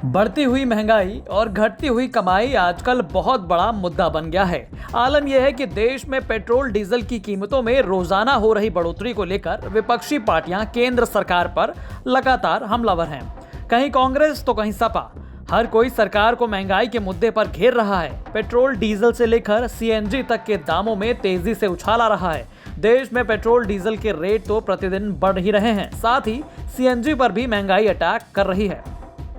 बढ़ती हुई महंगाई और घटती हुई कमाई आजकल बहुत बड़ा मुद्दा बन गया है। आलम यह है कि देश में पेट्रोल डीजल की कीमतों में रोजाना हो रही बढ़ोतरी को लेकर विपक्षी पार्टियां केंद्र सरकार पर लगातार हमलावर हैं। कहीं कांग्रेस तो कहीं सपा, हर कोई सरकार को महंगाई के मुद्दे पर घेर रहा है। पेट्रोल डीजल से लेकर सीएनजी तक के दामों में तेजी से उछाल आ रहा है। देश में पेट्रोल डीजल के रेट तो प्रतिदिन बढ़ ही रहे हैं, साथ ही सीएनजी पर भी महंगाई अटैक कर रही है।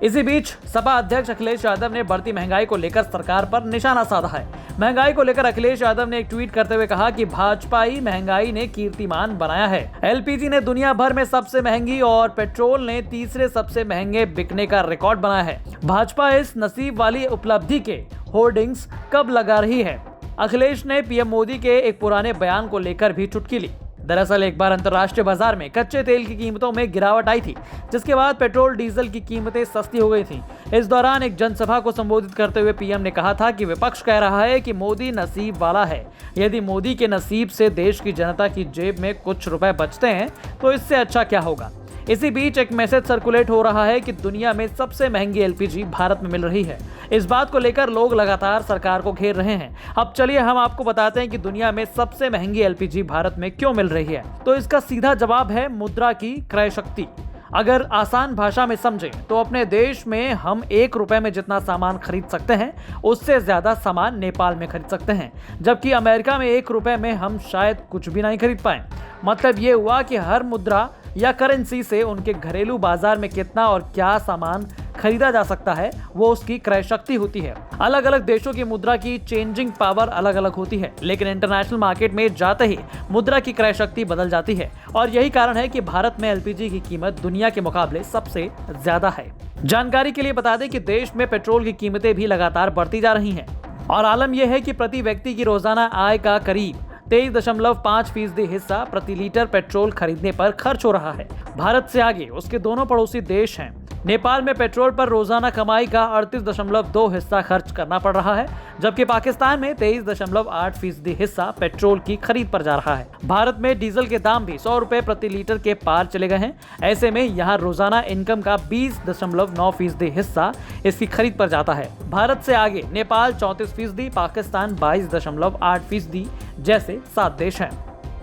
इसी बीच सपा अध्यक्ष अखिलेश यादव ने बढ़ती महंगाई को लेकर सरकार पर निशाना साधा है। महंगाई को लेकर अखिलेश यादव ने एक ट्वीट करते हुए कहा कि भाजपाई महंगाई ने कीर्तिमान बनाया है। एलपीजी ने दुनिया भर में सबसे महंगी और पेट्रोल ने तीसरे सबसे महंगे बिकने का रिकॉर्ड बनाया है। भाजपा इस नसीब वाली उपलब्धि के होर्डिंग्स कब लगा रही है? अखिलेश ने पीएम मोदी के एक पुराने बयान को लेकर भी चुटकी ली। दरअसल एक बार अंतर्राष्ट्रीय बाजार में कच्चे तेल की कीमतों में गिरावट आई थी, जिसके बाद पेट्रोल डीजल की कीमतें सस्ती हो गई थी। इस दौरान एक जनसभा को संबोधित करते हुए पीएम ने कहा था कि विपक्ष कह रहा है कि मोदी नसीब वाला है। यदि मोदी के नसीब से देश की जनता की जेब में कुछ रुपए बचते हैं तो इससे अच्छा क्या होगा। इसी बीच एक मैसेज सर्कुलेट हो रहा है कि दुनिया में सबसे महंगी एलपीजी भारत में मिल रही है। इस बात को लेकर लोग लगातार सरकार को घेर रहे हैं। अब चलिए हम आपको बताते हैं कि दुनिया में सबसे महंगी एलपीजी भारत में क्यों मिल रही है। तो इसका सीधा जवाब है मुद्रा की क्रय शक्ति। अगर आसान भाषा में समझें तो अपने देश में हम 1 रुपए में जितना सामान खरीद सकते हैं उससे ज्यादा सामान नेपाल में खरीद सकते हैं, जबकि अमेरिका में 1 रुपए में हम शायद कुछ भी नहीं खरीद पाए। मतलब ये हुआ कि हर मुद्रा या करेंसी से उनके घरेलू बाजार में कितना और क्या सामान खरीदा जा सकता है वो उसकी क्रय शक्ति होती है। अलग अलग देशों की मुद्रा की चेंजिंग पावर अलग अलग होती है, लेकिन इंटरनेशनल मार्केट में जाते ही मुद्रा की क्रय शक्ति बदल जाती है और यही कारण है कि भारत में एलपीजी की कीमत दुनिया के मुकाबले सबसे ज्यादा है। जानकारी के लिए बता दें कि देश में पेट्रोल की कीमतें भी लगातार बढ़ती जा रही हैं और आलम यह है कि प्रति व्यक्ति की रोजाना आय का करीब 23.5% हिस्सा प्रति लीटर पेट्रोल खरीदने पर खर्च हो रहा है। भारत से आगे उसके दोनों पड़ोसी देश हैं। नेपाल में पेट्रोल पर रोजाना कमाई का 38.2 हिस्सा खर्च करना पड़ रहा है, जबकि पाकिस्तान में 23.8% हिस्सा पेट्रोल की खरीद पर जा रहा है। भारत में डीजल के दाम भी 100 रुपए प्रति लीटर के पार चले गए हैं। ऐसे में यहाँ रोजाना इनकम का 20.9% हिस्सा इसकी खरीद पर जाता है। भारत से आगे नेपाल 34%, पाकिस्तान 22.8% जैसे 7 देश हैं।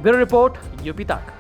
ब्यूरो रिपोर्ट, यूपी तक।